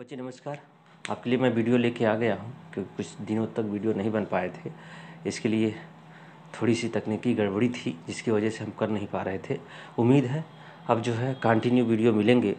बच्चे नमस्कार। आपके लिए मैं वीडियो लेके आ गया हूँ क्योंकि कुछ दिनों तक वीडियो नहीं बन पाए थे। इसके लिए थोड़ी सी तकनीकी गड़बड़ी थी जिसकी वजह से हम कर नहीं पा रहे थे। उम्मीद है अब जो है कंटिन्यू वीडियो मिलेंगे।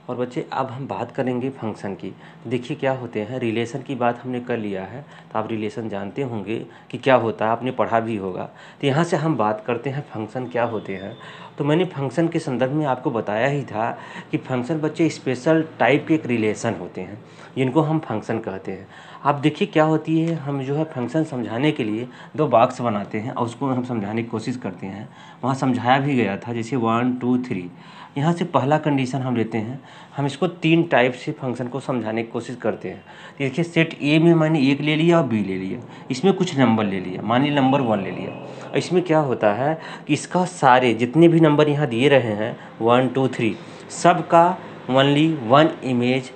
और बच्चे अब हम बात करेंगे फंक्शन की। देखिए क्या होते हैं, रिलेशन की बात हमने कर लिया है तो आप रिलेशन जानते होंगे कि क्या होता है, आपने पढ़ा भी होगा। तो यहाँ से हम बात करते हैं फंक्शन क्या होते हैं। तो मैंने फंक्शन के संदर्भ में आपको बताया ही था कि फंक्शन बच्चे स्पेशल टाइप के एक रिलेशन होते हैं जिनको हम फंक्शन कहते हैं। आप देखिए क्या होती है, हम जो है फंक्शन समझाने के लिए दो बॉक्स बनाते हैं और उसको हम समझाने की कोशिश करते हैं। वहाँ समझाया भी गया था, जैसे 1 2 3। यहाँ से पहला कंडीशन हम लेते हैं, हम इसको 3 टाइप से फंक्शन को समझाने की कोशिश करते हैं। देखिए सेट ए में मैंने 1 ले लिया और बी ले लिया, इसमें कुछ नंबर ले लिया, मान लीजिए नंबर 1 ले लिया। इसमें क्या होता है कि इसका सारे जितने भी नंबर यहाँ दिए रहे हैं 1 2 3 सब का ओनली 1 इमेज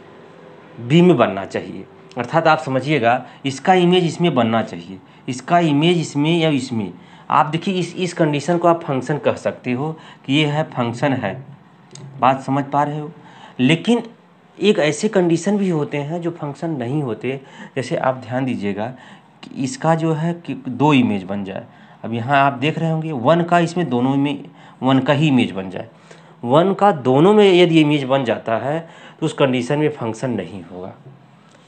बी में बनना चाहिए। अर्थात आप समझिएगा, इसका इमेज इसमें बनना चाहिए, इसका इमेज इसमें या इसमें। आप देखिए इस कंडीशन को आप फंक्शन कह सकते हो कि ये है फंक्शन है। बात समझ पा रहे हो। लेकिन एक ऐसे कंडीशन भी होते हैं जो फंक्शन नहीं होते। जैसे आप ध्यान दीजिएगा कि इसका जो है कि 2 इमेज बन जाए। अब यहाँ आप देख रहे होंगे 1 का इसमें दोनों में 1 का ही इमेज बन जाए। 1 का दोनों में यदि इमेज बन जाता है तो उस कंडीशन में फंक्शन नहीं होगा।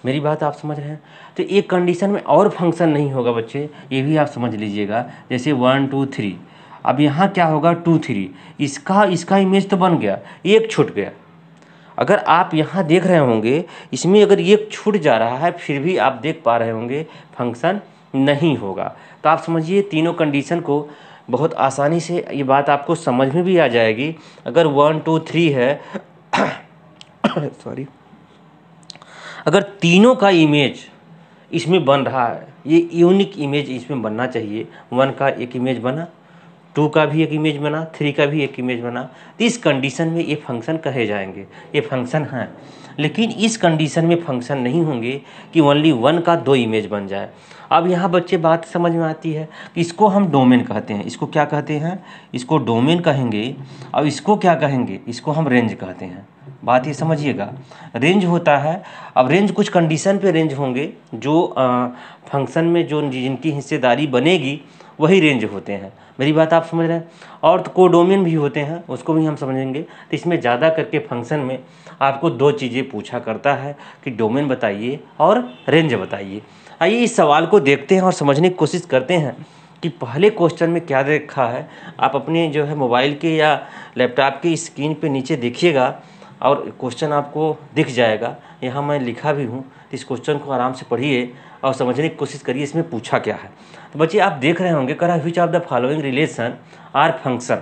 मेरी बात आप समझ रहे हैं। तो एक कंडीशन में और फंक्शन नहीं होगा बच्चे, ये भी आप समझ लीजिएगा। जैसे 1 2 3, अब यहाँ क्या होगा 2 3, इसका इमेज तो बन गया, एक छूट गया। अगर आप यहाँ देख रहे होंगे इसमें अगर एक छूट जा रहा है फिर भी आप देख पा रहे होंगे फंक्शन नहीं होगा। तो आप समझिए तीनों कंडीशन को बहुत आसानी से ये बात आपको समझ में भी आ जाएगी। अगर 1 2 3 है सॉरी, अगर तीनों का इमेज इसमें बन रहा है, ये यूनिक इमेज इसमें बनना चाहिए। 1 का एक इमेज बना, 2 का भी एक इमेज बना, 3 का भी एक इमेज बना, तो इस कंडीशन में ये फंक्शन कहे जाएंगे, ये फंक्शन हैं। लेकिन इस कंडीशन में फंक्शन नहीं होंगे कि ओनली 1 का 2 इमेज बन जाए। अब यहाँ बच्चे बात समझ में आती है कि इसको हम डोमेन कहते हैं। इसको क्या कहते हैं? इसको डोमेन कहेंगे। अब इसको क्या कहेंगे? इसको हम रेंज कहते हैं। बात ये समझिएगा, रेंज होता है। अब रेंज कुछ कंडीशन पे रेंज होंगे, जो फंक्शन में जो जिनकी हिस्सेदारी बनेगी वही रेंज होते हैं। मेरी बात आप समझ रहे हैं। और तो कोडोमेन भी होते हैं, उसको भी हम समझेंगे। तो इसमें ज़्यादा करके फंक्शन में आपको 2 चीज़ें पूछा करता है कि डोमेन बताइए और रेंज बताइए। आइए इस सवाल को देखते हैं और समझने की कोशिश करते हैं कि पहले क्वेश्चन में क्या देखा है। आप अपने जो है मोबाइल के या लैपटॉप की स्क्रीन पे नीचे देखिएगा और क्वेश्चन आपको दिख जाएगा। यहाँ मैं लिखा भी हूँ, तो इस क्वेश्चन को आराम से पढ़िए और समझने की कोशिश करिए इसमें पूछा क्या है। तो बच्चे आप देख रहे होंगे, करा which of the following relation are function.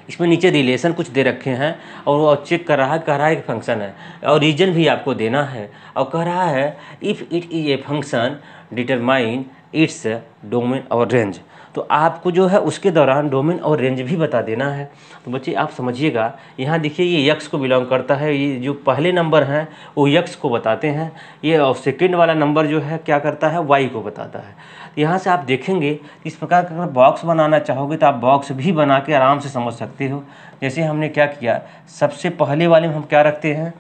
इसमें नीचे रिलेशन कुछ दे रखे हैं और वो चेक कर रहा है, कह रहा है कि फंक्शन है और रीजन भी आपको देना है। और कह रहा है if it is a function determine its domain और रेंज। तो आपको जो है उसके दौरान डोमेन और रेंज भी बता देना है। तो बच्चे आप समझिएगा, यहाँ देखिए ये यक्स को बिलोंग करता है। ये जो पहले नंबर हैं वो यक्स को बताते हैं, ये और सेकेंड वाला नंबर जो है क्या करता है, वाई को बताता है। तो यहाँ से आप देखेंगे इस प्रकार का अगर बॉक्स बनाना चाहोगे तो आप बॉक्स भी बना के आराम से समझ सकते हो। जैसे हमने क्या किया, सबसे पहले वाले में हम क्या रखते हैं,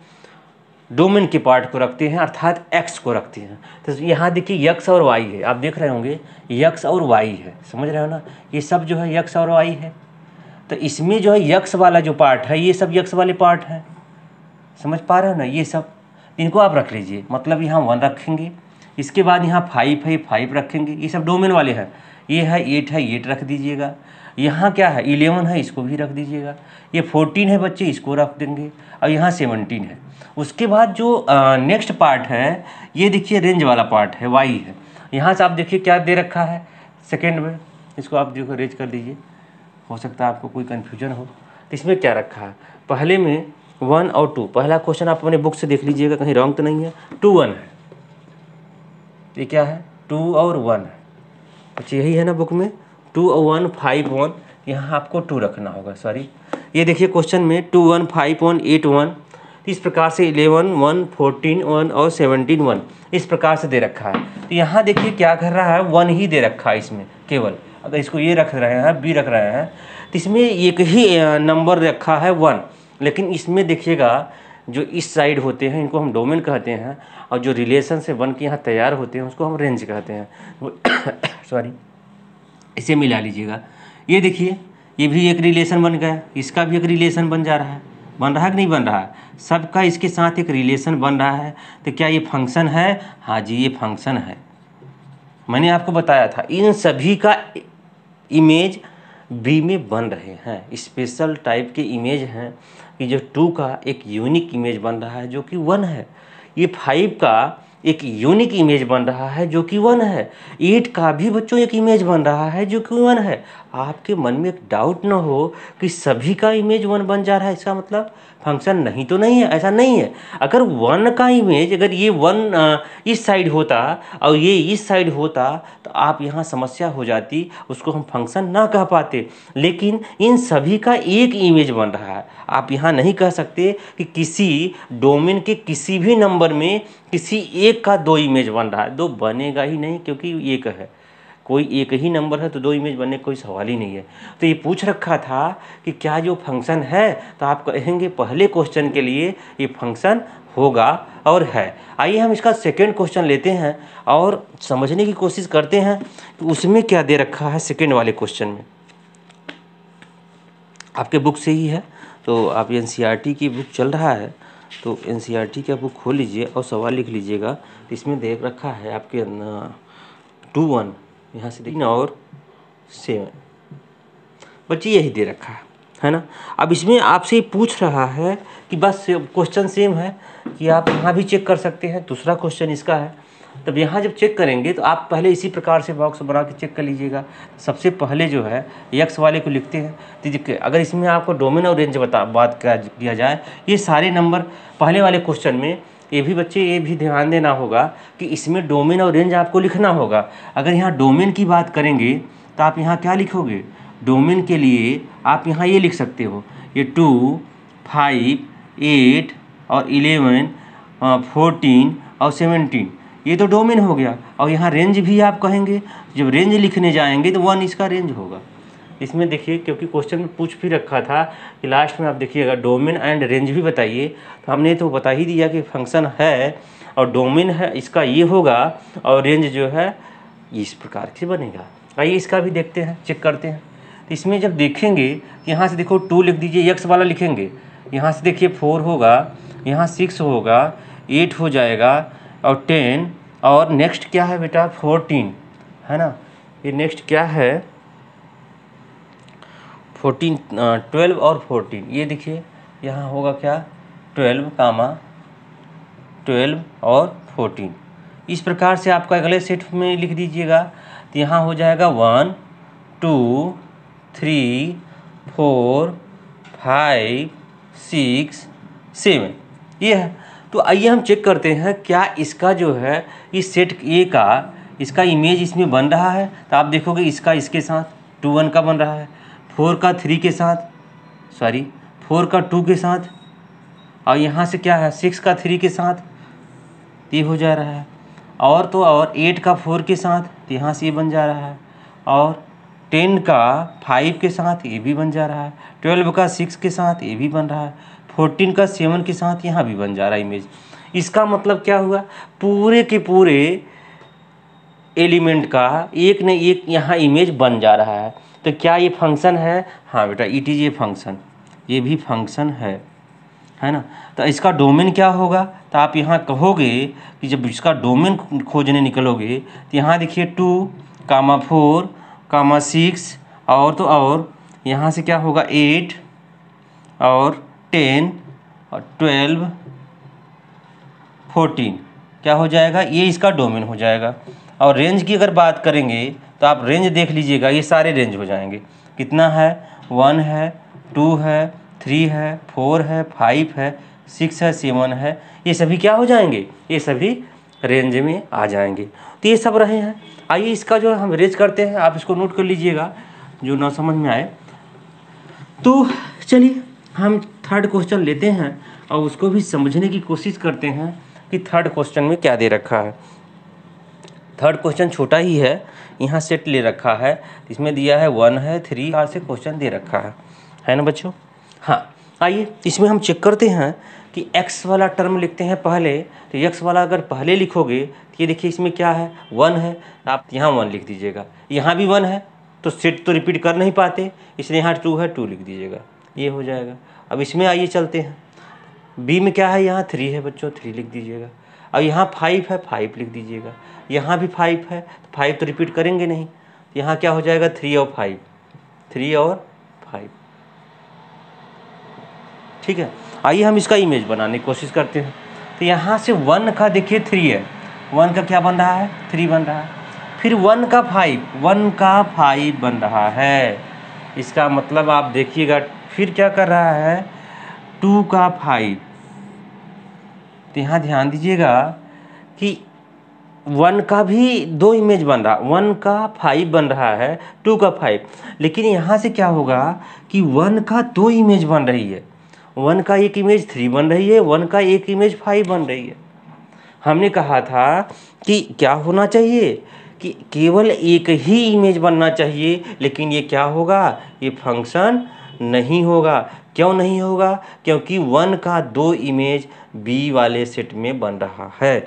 डोमेन के पार्ट को रखते हैं, अर्थात एक्स को रखते हैं। तो यहाँ देखिए यक्स और वाई है, आप देख रहे होंगे यक्स और वाई है, समझ रहे हो ना। ये सब जो है यक्स और वाई है। तो इसमें जो है यक्स वाला जो पार्ट है ये सब यक्स वाले पार्ट हैं, समझ पा रहे हो ना। ये सब इनको आप रख लीजिए, मतलब यहाँ 1 रखेंगे, इसके बाद यहाँ 5 है 5 रखेंगे, ये सब डोमेन वाले हैं। ये है 8 है 8 रख दीजिएगा। यहाँ क्या है 11 है, इसको भी रख दीजिएगा। ये 14 है बच्चे, इसको रख देंगे। और यहाँ 17 है। उसके बाद जो नेक्स्ट पार्ट है ये देखिए रेंज वाला पार्ट है, वाई है। यहाँ से आप देखिए क्या दे रखा है सेकेंड में, इसको आप देखो रेज कर लीजिए, हो सकता है आपको कोई कन्फ्यूजन हो। तो इसमें क्या रखा है, पहले में 1 और 2। पहला क्वेश्चन आप अपने बुक से देख लीजिएगा, कहीं रॉन्ग तो नहीं है। 2 1 है, ये क्या है 2 और 1 है। अच्छा यही है ना बुक में, 2 और 1 5 1, यहाँ आपको 2 रखना होगा, सॉरी। ये देखिए क्वेश्चन में 2 1 5 1 8 1, इस प्रकार से 11 1 14 1 और 17 1 इस प्रकार से दे रखा है। तो यहाँ देखिए क्या कर रहा है, 1 ही दे रखा है इसमें केवल। अगर इसको ये रख रहे हैं, बी रख रहे हैं, तो इसमें एक ही नंबर रखा है 1। लेकिन इसमें देखिएगा जो इस साइड होते हैं इनको हम डोमेन कहते हैं, और जो रिलेशन से बन के यहाँ तैयार होते हैं उसको हम रेंज कहते हैं। सॉरी, इसे मिला लीजिएगा। ये देखिए, ये भी एक रिलेशन बन गया, इसका भी एक रिलेशन बन जा रहा है, बन रहा है कि नहीं बन रहा है? सबका इसके साथ एक रिलेशन बन रहा है। तो क्या ये फंक्शन है? हाँ जी, ये फंक्शन है। मैंने आपको बताया था इन सभी का इमेज बी में बन रहे हैं। स्पेशल टाइप के इमेज हैं कि जो 2 का एक यूनिक इमेज बन रहा है जो कि 1 है। ये 5 का एक यूनिक इमेज बन रहा है जो कि 1 है। 8 का भी बच्चों एक इमेज बन रहा है जो कि 1 है। आपके मन में एक डाउट ना हो कि सभी का इमेज 1 बन जा रहा है, इसका मतलब फंक्शन नहीं तो नहीं है, ऐसा नहीं है। अगर 1 का इमेज, अगर ये 1 इस साइड होता और ये इस साइड होता तो आप यहाँ समस्या हो जाती, उसको हम फंक्शन ना कह पाते। लेकिन इन सभी का एक इमेज बन रहा है। आप यहाँ नहीं कह सकते कि किसी डोमेन के किसी भी नंबर में किसी एक का 2 इमेज बन रहा है। 2 बनेगा ही नहीं, क्योंकि एक है, कोई एक ही नंबर है तो 2 इमेज बनने का कोई सवाल ही नहीं है। तो ये पूछ रखा था कि क्या जो फंक्शन है, तो आप कहेंगे पहले क्वेश्चन के लिए ये फंक्शन होगा और है। आइए हम इसका सेकंड क्वेश्चन लेते हैं और समझने की कोशिश करते हैं कि उसमें क्या दे रखा है। सेकंड वाले क्वेश्चन में आपके बुक से ही है, तो आप NCERT की बुक चल रहा है तो NCERT का बुक खोल लीजिए और सवाल लिख लीजिएगा। तो इसमें दे रखा है आपके 2 1 यहाँ से 3 और 7 बच्चे, यही दे रखा है ना। अब इसमें आपसे पूछ रहा है कि बस क्वेश्चन सेम है कि आप यहाँ भी चेक कर सकते हैं। दूसरा क्वेश्चन इसका है, तब यहाँ जब चेक करेंगे तो आप पहले इसी प्रकार से बॉक्स बना के चेक कर लीजिएगा। सबसे पहले जो है x वाले को लिखते हैं। तो अगर इसमें आपको डोमेन और रेंज बात किया जाए, ये सारे नंबर पहले वाले क्वेश्चन में, ये भी बच्चे ये भी ध्यान देना होगा कि इसमें डोमेन और रेंज आपको लिखना होगा। अगर यहाँ डोमेन की बात करेंगे तो आप यहाँ क्या लिखोगे? डोमेन के लिए आप यहाँ ये लिख सकते हो, ये 2 5 8 और 11 14 और 17, ये तो डोमेन हो गया। और यहाँ रेंज भी आप कहेंगे, जब रेंज लिखने जाएंगे तो 1 इसका रेंज होगा। इसमें देखिए, क्योंकि क्वेश्चन में पूछ भी रखा था कि लास्ट में आप देखिएगा डोमेन एंड रेंज भी बताइए, तो हमने तो बता ही दिया कि फंक्शन है और डोमेन है इसका ये होगा और रेंज जो है इस प्रकार से बनेगा। आइए इसका भी देखते हैं, चेक करते हैं। तो इसमें जब देखेंगे, यहाँ से देखो 2 लिख दीजिए, x वाला लिखेंगे, यहाँ से देखिए 4 होगा, यहाँ 6 होगा, 8 हो जाएगा और 10, और नेक्स्ट क्या है बेटा? 14 है ना। ये नेक्स्ट क्या है? 14 12 और 14। ये देखिए यहाँ होगा क्या? 12 और 14। इस प्रकार से आपका अगले सेट में लिख दीजिएगा। तो यहाँ हो जाएगा 1 2 3 4 5 6 7, ये है। तो आइए हम चेक करते हैं क्या इसका जो है इस सेट ए का इसका इमेज इसमें बन रहा है। तो आप देखोगे इसका इसके साथ 2 1 का बन रहा है, 4 का 3 के साथ, 4 का 2 के साथ, और यहाँ से क्या है 6 का 3 के साथ, ये हो जा रहा है। और तो और 8 का 4 के साथ, तो यहाँ से ये बन जा रहा है, और 10 का 5 के साथ ये भी बन जा रहा है, 12 का 6 के साथ ये भी बन रहा है, 14 का 7 के साथ यहाँ भी बन जा रहा है इमेज। इसका मतलब क्या हुआ? पूरे के पूरे एलिमेंट का एक न एक यहाँ इमेज बन जा रहा है। तो क्या ये फंक्शन है? हाँ बेटा, इट इज़ ए फंक्शन, ये भी फंक्शन है ना। तो इसका डोमेन क्या होगा? तो आप यहाँ कहोगे कि जब इसका डोमेन खोजने निकलोगे तो यहाँ देखिए 2 4 6 और तो और यहाँ से क्या होगा 8 और 10 और 12 14, क्या हो जाएगा? ये इसका डोमेन हो जाएगा। और रेंज की अगर बात करेंगे तो आप रेंज देख लीजिएगा, ये सारे रेंज हो जाएंगे। कितना है? 1 है, 2 है, 3 है, 4 है, 5 है, 6 है, 7 है, ये सभी क्या हो जाएंगे? ये सभी रेंज में आ जाएंगे। तो ये सब रहे हैं। आइए इसका जो हम रेंज करते हैं, आप इसको नोट कर लीजिएगा जो ना समझ में आए। तो चलिए हम थर्ड क्वेश्चन लेते हैं और उसको भी समझने की कोशिश करते हैं कि थर्ड क्वेश्चन में क्या दे रखा है। थर्ड क्वेश्चन छोटा ही है, यहाँ सेट ले रखा है, इसमें दिया है 1 है 3 से क्वेश्चन दे रखा है ना बच्चों। हाँ, आइए इसमें हम चेक करते हैं कि x वाला टर्म लिखते हैं पहले, तो x वाला अगर पहले लिखोगे तो ये देखिए इसमें क्या है 1 है, तो आप यहाँ 1 लिख दीजिएगा। यहाँ भी 1 है तो सेट तो रिपीट कर नहीं पाते, इसलिए यहाँ 2 है 2 लिख दीजिएगा, ये हो जाएगा। अब इसमें आइए चलते हैं, b में क्या है, यहाँ 3 है बच्चों, 3 लिख दीजिएगा। अब यहाँ 5 है, 5 लिख दीजिएगा। यहाँ भी 5 है तो 5 तो रिपीट करेंगे नहीं, यहाँ क्या हो जाएगा 3 और 5, 3 और 5। ठीक है, आइए हम इसका इमेज बनाने की कोशिश करते हैं। तो यहाँ से 1 का देखिए 3 है, 1 का क्या बन रहा है 3 बन रहा है, फिर 1 का 5 बन रहा है। इसका मतलब आप देखिएगा फिर क्या कर रहा है 2 का 5। तो यहाँ ध्यान दीजिएगा कि 1 का भी 2 इमेज बन रहा, 1 का 5 बन रहा है, 2 का 5, लेकिन यहाँ से क्या होगा कि 1 का 2 इमेज बन रही है, 1 का एक इमेज 3 बन रही है, 1 का एक इमेज 5 बन रही है। हमने कहा था कि क्या होना चाहिए कि केवल एक ही इमेज बनना चाहिए, लेकिन ये क्या होगा, ये फंक्शन नहीं होगा। क्यों नहीं होगा, क्योंकि 1 का 2 इमेज b वाले सेट में बन रहा है।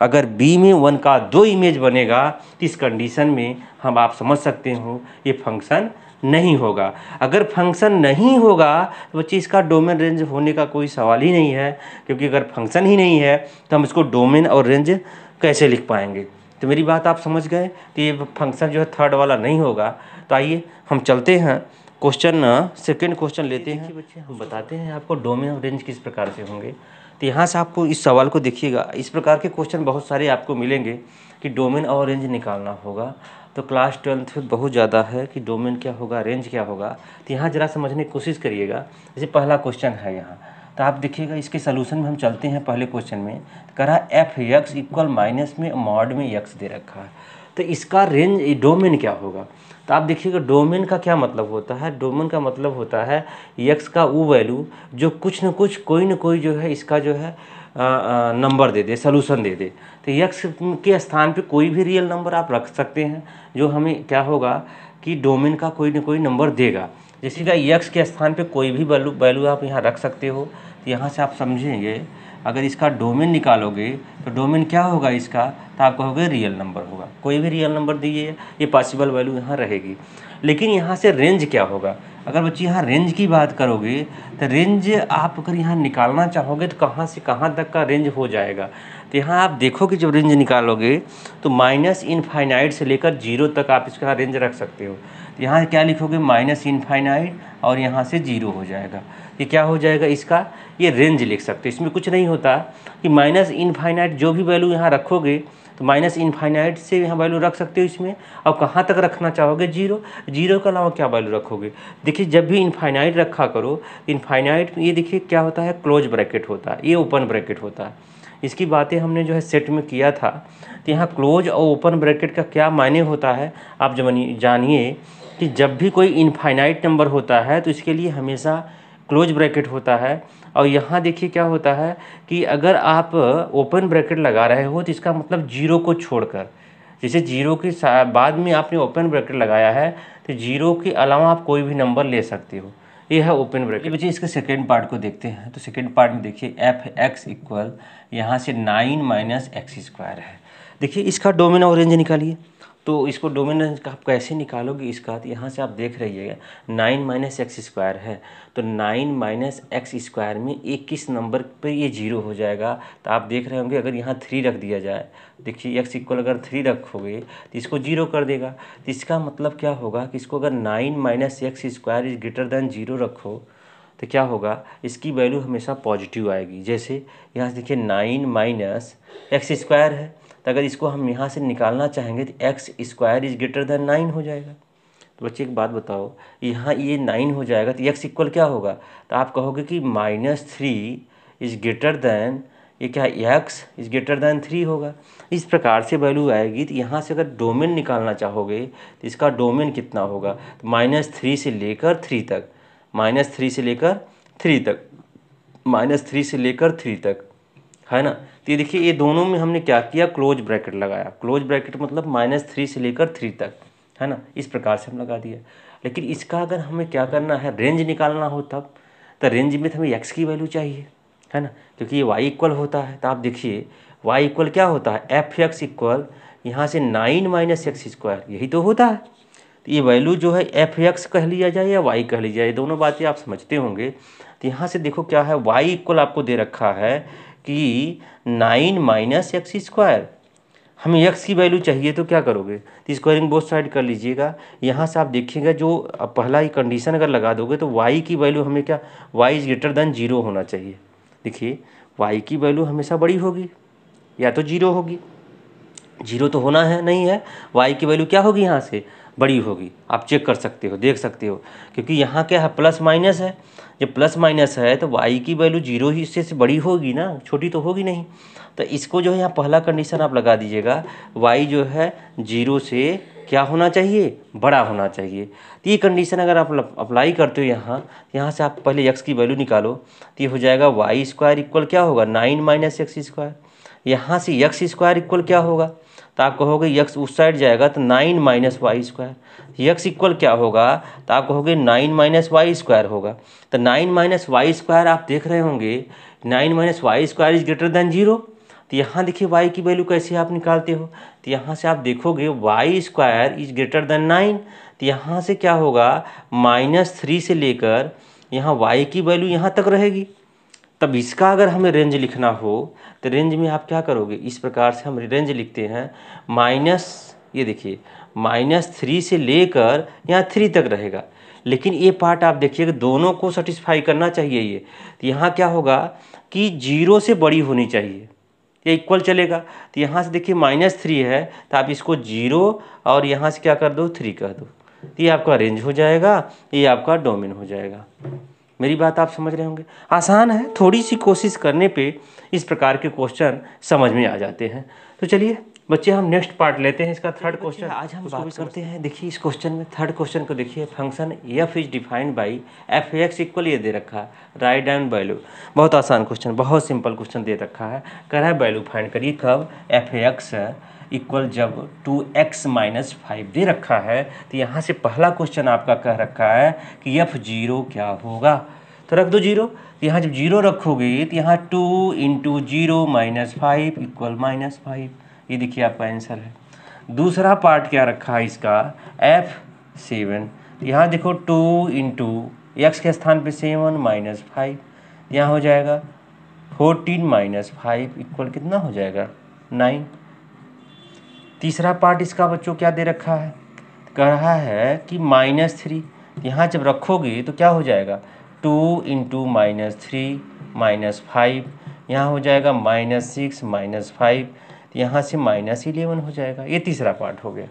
अगर b में 1 का 2 इमेज बनेगा तो इस कंडीशन में हम आप समझ सकते हो ये फंक्शन नहीं होगा। अगर फंक्शन नहीं होगा तो बच्चे इसका डोमेन रेंज होने का कोई सवाल ही नहीं है, क्योंकि अगर फंक्शन ही नहीं है तो हम इसको डोमेन और रेंज कैसे लिख पाएंगे। तो मेरी बात आप समझ गए, तो ये फंक्शन जो है थर्ड वाला नहीं होगा। तो आइए हम चलते हैं क्वेश्चन, सेकेंड क्वेश्चन लेते हैं। बच्चे हम बताते हैं आपको डोमेन और रेंज किस प्रकार से होंगे। तो यहाँ से आपको इस सवाल को देखिएगा, इस प्रकार के क्वेश्चन बहुत सारे आपको मिलेंगे कि डोमेन और रेंज निकालना होगा। तो क्लास 12th में बहुत ज़्यादा है कि डोमेन क्या होगा, रेंज क्या होगा। तो यहाँ ज़रा समझने की कोशिश करिएगा। जैसे पहला क्वेश्चन है यहाँ, तो आप देखिएगा इसके सलूशन में हम चलते हैं। पहले क्वेश्चन में कह रहा है f(x) इक्वल माइनस में मॉड में x दे रखा है, तो इसका रेंज डोमेन क्या होगा। तो आप देखिएगा डोमेन का क्या मतलब होता है, डोमेन का मतलब होता है x का वो वैल्यू जो कुछ न कुछ कोई न कोई जो है इसका जो है नंबर दे दे, सलूशन दे दे। तो x के स्थान पे कोई भी रियल नंबर आप रख सकते हैं, जो हमें क्या होगा कि डोमेन का कोई न कोई नंबर देगा। जैसे कि x के स्थान पे कोई भी वैल्यू आप यहाँ रख सकते हो। तो यहाँ से आप समझेंगे अगर इसका डोमेन निकालोगे तो डोमेन क्या होगा इसका, तो आप कहोगे रियल नंबर होगा। कोई भी रियल नंबर दीजिए, ये पॉसिबल वैल्यू यहाँ रहेगी। लेकिन यहाँ से रेंज क्या होगा, अगर बच्चे यहाँ रेंज की बात करोगे तो रेंज आप अगर यहाँ निकालना चाहोगे तो कहाँ से कहाँ तक का रेंज हो जाएगा। तो यहाँ आप देखोगे जब रेंज निकालोगे तो माइनस इनफाइनाइट से लेकर 0 तक आप इसका रेंज रख सकते हो। तो यहाँ क्या लिखोगे माइनस इनफाइनाइट और यहाँ से 0 हो जाएगा। ये क्या हो जाएगा इसका, ये रेंज लिख सकते हो। इसमें कुछ नहीं होता कि माइनस इनफाइनाइट जो भी वैल्यू यहाँ रखोगे तो माइनस इनफाइनाइट से यहाँ वैल्यू रख सकते हो इसमें, और कहाँ तक रखना चाहोगे 0, 0 के अलावा क्या वैल्यू रखोगे। देखिए जब भी इनफाइनाइट रखा करो, इनफाइनाइट ये देखिए क्या होता है, क्लोज ब्रैकेट होता है, ये ओपन ब्रैकेट होता है। इसकी बातें हमने जो है सेट में किया था। तो यहाँ क्लोज और ओपन ब्रैकेट का क्या मायने होता है आप जानिए कि जब भी कोई इनफाइनाइट नंबर होता है तो इसके लिए हमेशा क्लोज ब्रैकेट होता है। और यहाँ देखिए क्या होता है कि अगर आप ओपन ब्रैकेट लगा रहे हो तो इसका मतलब 0 को छोड़कर, जैसे 0 के बाद में आपने ओपन ब्रैकेट लगाया है तो 0 के अलावा आप कोई भी नंबर ले सकते हो। ये है ओपन ब्रैकेट। बच्चे इसके सेकेंड पार्ट को देखते हैं। तो सेकेंड पार्ट में देखिए f(x) इक्वल यहाँ से 9 माइनस एक्स स्क्वायर है। देखिए इसका डोमेन और रेंज निकालिए। तो इसको डोमेन रेंज का आप कैसे निकालोगे इसका, तो यहाँ से आप देख रहिएगा 9 माइनस एक्स स्क्वायर है, तो 9 माइनस एक्स स्क्वायर में एक किस नंबर पे ये 0 हो जाएगा। तो आप देख रहे होंगे अगर यहाँ 3 रख दिया जाए, देखिए x इक्वल अगर 3 रखोगे तो इसको 0 कर देगा। तो इसका मतलब क्या होगा कि इसको अगर 9 minus x square is greater than 0 रखो तो क्या होगा, इसकी वैल्यू हमेशा पॉजिटिव आएगी। जैसे यहाँ से देखिए 9 माइनस एक्स स्क्वायर है, तो अगर इसको हम यहाँ से निकालना चाहेंगे तो x square is greater than 9 हो जाएगा। तो बच्चे एक बात बताओ, यहाँ ये 9 हो जाएगा तो एक्स इक्वल क्या होगा, तो आप कहोगे कि -3 इज ग्रेटर दैन, ये क्या एक्स इज ग्रेटर दैन 3 होगा। इस प्रकार से वैल्यू आएगी। तो यहाँ से अगर डोमेन निकालना चाहोगे तो इसका डोमेन कितना होगा, तो -3 से लेकर 3 तक, -3 से लेकर 3 तक, -3 से लेकर 3 तक, है ना। तो ये देखिए ये दोनों में हमने क्या किया, क्लोज ब्रैकेट लगाया। क्लोज ब्रैकेट मतलब -3 से लेकर 3 तक, है ना। इस प्रकार से हम लगा दिया। लेकिन इसका अगर हमें क्या करना है, रेंज निकालना हो तब, तो रेंज में हमें x की वैल्यू चाहिए। है ना, क्योंकि ये y इक्वल होता है। तो आप देखिए y इक्वल क्या होता है, एफ एक्स इक्वल यहाँ से 9 माइनस एक्स स्क्वायर, यही तो होता है। तो ये वैल्यू जो है एफ एक्स कह लिया जाए या y कह लिया जाए, दोनों बातें आप समझते होंगे। तो यहाँ से देखो क्या है, y इक्वल आपको दे रखा है कि 9 माइनस एक्स स्क्वायर। हमें x की वैल्यू चाहिए तो क्या करोगे, तो स्क्वायरिंग बोथ साइड कर लीजिएगा। यहाँ से आप देखिएगा जो पहला ही कंडीशन अगर लगा दोगे तो y की वैल्यू हमें क्या, y इज ग्रेटर देन 0 होना चाहिए। देखिए y की वैल्यू हमेशा बड़ी होगी या तो 0 होगी, 0 तो होना है नहीं है, y की वैल्यू क्या होगी यहाँ से बड़ी होगी। आप चेक कर सकते हो, देख सकते हो, क्योंकि यहाँ क्या है प्लस माइनस है। जब प्लस माइनस है तो y की वैल्यू 0 ही इससे बड़ी होगी ना, छोटी तो होगी नहीं। तो इसको जो है यहाँ पहला कंडीशन आप लगा दीजिएगा, y जो है 0 से क्या होना चाहिए, बड़ा होना चाहिए। तो ये कंडीशन अगर आप अप्लाई करते हो यहाँ से आप पहले x की वैल्यू निकालो, तो ये हो जाएगा वाई स्क्वायर इक्वल क्या होगा 9 माइनस एक्स स्क्वायर। यहाँ से एक्स स्क्वायर इक्वल क्या होगा, तो आप कहोगे यक्स उस साइड जाएगा तो 9 minus Y square. X equal क्या होगा, तो आप कहोगे 9 माइनस वाई स्क्वायर होगा। तो 9 माइनस वाई स्क्वायर आप देख रहे होंगे, 9 minus Y square is greater than 0। तो यहाँ देखिए y की वैल्यू कैसे आप निकालते हो, तो यहाँ से आप देखोगे Y square is greater than 9। तो यहाँ से क्या होगा, -3 से लेकर यहाँ y की वैल्यू यहाँ तक रहेगी। तब इसका अगर हमें रेंज लिखना हो तो रेंज में आप क्या करोगे, इस प्रकार से हम रेंज लिखते हैं ये देखिए -3 से लेकर यहाँ 3 तक रहेगा। लेकिन ये पार्ट आप देखिएगा दोनों को सेटिस्फाई करना चाहिए ये। तो यहाँ क्या होगा कि 0 से बड़ी होनी चाहिए, ये इक्वल चलेगा। तो यहाँ से देखिए -3 है तो आप इसको 0 और यहाँ से क्या कर दो 3 कर दो, तो ये आपका रेंज हो जाएगा, ये आपका डोमेन हो जाएगा। मेरी बात आप समझ रहे होंगे, आसान है, थोड़ी सी कोशिश करने पे इस प्रकार के क्वेश्चन समझ में आ जाते हैं। तो चलिए बच्चे हम नेक्स्ट पार्ट लेते हैं, इसका थर्ड क्वेश्चन आज हम बात करते हैं। देखिए इस क्वेश्चन में थर्ड क्वेश्चन को देखिए, function F is defined by F x equal ये दे रखा है, राइट डाउन वैल्यू। बहुत आसान क्वेश्चन, बहुत सिंपल क्वेश्चन दे रखा है, कह रहा है वैल्यू फाइंड करिए कब एफ एक्स इक्वल जब 2x माइनस 5 दे रखा है। तो यहाँ से पहला क्वेश्चन आपका कह रखा है कि f0 क्या होगा, तो रख दो 0। तो यहाँ जब 0 रखोगे तो यहाँ 2 इंटू 0 माइनस 5 इक्वल -5, ये देखिए आपका आंसर है। दूसरा पार्ट क्या रखा है इसका f7, यहाँ देखो 2 इंटू एक्स के स्थान पे 7 माइनस 5, यहाँ हो जाएगा 14 माइनस 5 इक्वल कितना हो जाएगा 9। तीसरा पार्ट इसका बच्चों क्या दे रखा है, कह रहा है कि -3, यहाँ जब रखोगे तो क्या हो जाएगा 2 इंटू -3 माइनस 5, यहाँ हो जाएगा -6 माइनस 5, यहाँ से -11 हो जाएगा। ये तीसरा पार्ट हो गया।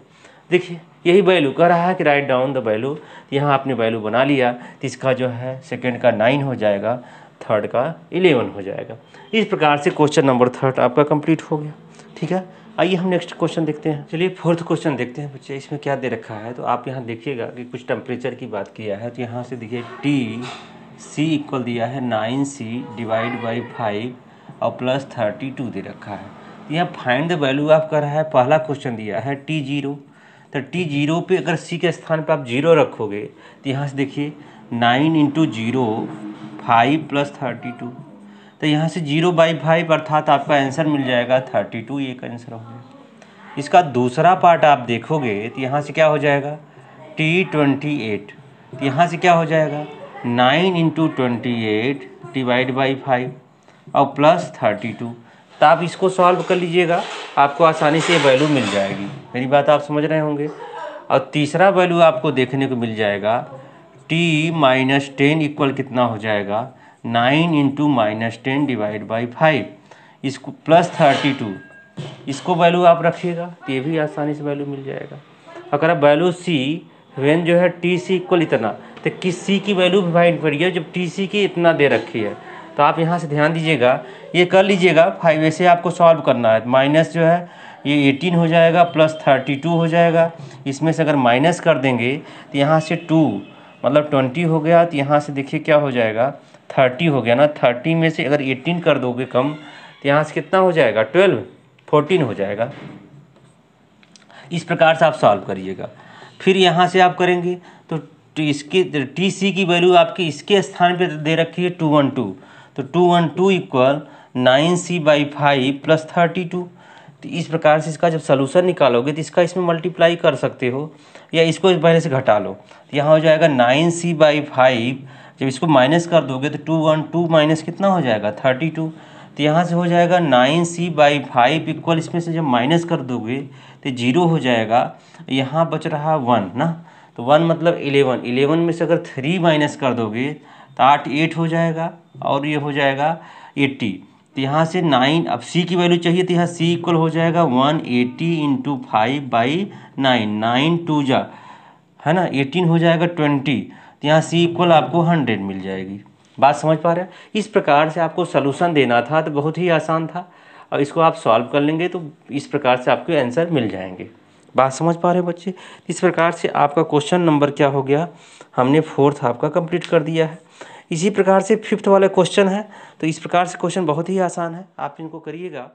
देखिए यही वैल्यू कह रहा है कि राइट डाउन द वैल्यू, यहाँ आपने वैल्यू बना लिया, तो इसका जो है सेकेंड का 9 हो जाएगा, थर्ड का 11 हो जाएगा। इस प्रकार से क्वेश्चन नंबर 3 आपका कंप्लीट हो गया। ठीक है, आइए हम नेक्स्ट क्वेश्चन देखते हैं। चलिए फोर्थ क्वेश्चन देखते हैं बच्चे, इसमें क्या दे रखा है। तो आप यहाँ देखिएगा कि कुछ टेम्परेचर की बात किया है, तो यहाँ से देखिए T इक्वल दिया है 9C डिवाइड बाई 5 और प्लस 32 दे रखा है। यहाँ फाइंड द वैल्यू आप कर रहा है, पहला क्वेश्चन दिया है T0। तो T0 पे अगर C के स्थान पे आप 0 रखोगे तो यहाँ से देखिए 9 इंटू 0 5 प्लस 32, तो यहाँ से 0/5 अर्थात आपका आंसर मिल जाएगा 32, ये का आंसर हो गया। इसका दूसरा पार्ट आप देखोगे तो यहाँ से क्या हो जाएगा T28, तो यहाँ से क्या हो जाएगा 9 इंटू 28 डिवाइड बाई 5 और प्लस 32। तो आप इसको सॉल्व कर लीजिएगा, आपको आसानी से वैल्यू मिल जाएगी। मेरी बात आप समझ रहे होंगे। और तीसरा वैल्यू आपको देखने को मिल जाएगा T-10 इक्वल कितना हो जाएगा 9 इंटू -10 डिवाइड बाई 5, इसको प्लस 32, इसको वैल्यू आप रखिएगा तो ये भी आसानी से वैल्यू मिल जाएगा। अगर आप वैल्यू सी वेन जो है TC इक्वल इतना, तो किस C की वैल्यू फाइंड करिए जब TC की इतना दे रखी है। तो आप यहाँ से ध्यान दीजिएगा, ये कर लीजिएगा 5 ऐसे आपको सॉल्व करना है। माइनस जो है ये 18 हो जाएगा, प्लस 32 हो जाएगा। इसमें से अगर माइनस कर देंगे तो यहाँ से 2 मतलब 20 हो गया, तो यहाँ से देखिए क्या हो जाएगा 30 हो गया ना। 30 में से अगर 18 कर दोगे कम तो यहाँ से कितना हो जाएगा 14 हो जाएगा। इस प्रकार से आप सॉल्व करिएगा। फिर यहाँ से आप करेंगे तो इसके TC की वैल्यू आपकी इसके स्थान पे दे रखी है 212, तो 212 इक्वल 9c/5 + 32। तो इस प्रकार से इसका जब सलूशन निकालोगे तो इसका इसमें मल्टीप्लाई कर सकते हो या इसको पहले से घटा लो। तो यहाँ हो जाएगा 9c/5, जब इसको माइनस कर दोगे तो 212 माइनस कितना हो जाएगा 32। तो यहाँ से हो जाएगा 9c/5 इक्वल, इसमें से जब माइनस कर दोगे तो 0 हो जाएगा, यहाँ बच रहा 1 ना। तो 1 मतलब 11 में से अगर 3 माइनस कर दोगे तो 8 हो जाएगा और ये हो जाएगा 80। तो यहाँ से 9, अब c की वैल्यू चाहिए तो यहाँ c इक्वल हो जाएगा 180 × 5/9, 9 2 जा है ना 18 हो जाएगा 20। तो यहाँ c इक्वल आपको 100 मिल जाएगी। बात समझ पा रहे हैं? इस प्रकार से आपको सलूशन देना था तो बहुत ही आसान था, और इसको आप सॉल्व कर लेंगे तो इस प्रकार से आपके आंसर मिल जाएंगे। बात समझ पा रहे हैं बच्चे? इस प्रकार से आपका क्वेश्चन नंबर क्या हो गया, हमने 4th आपका कंप्लीट कर दिया है। इसी प्रकार से 5th वाला क्वेश्चन है, तो इस प्रकार से क्वेश्चन बहुत ही आसान है, आप इनको करिएगा।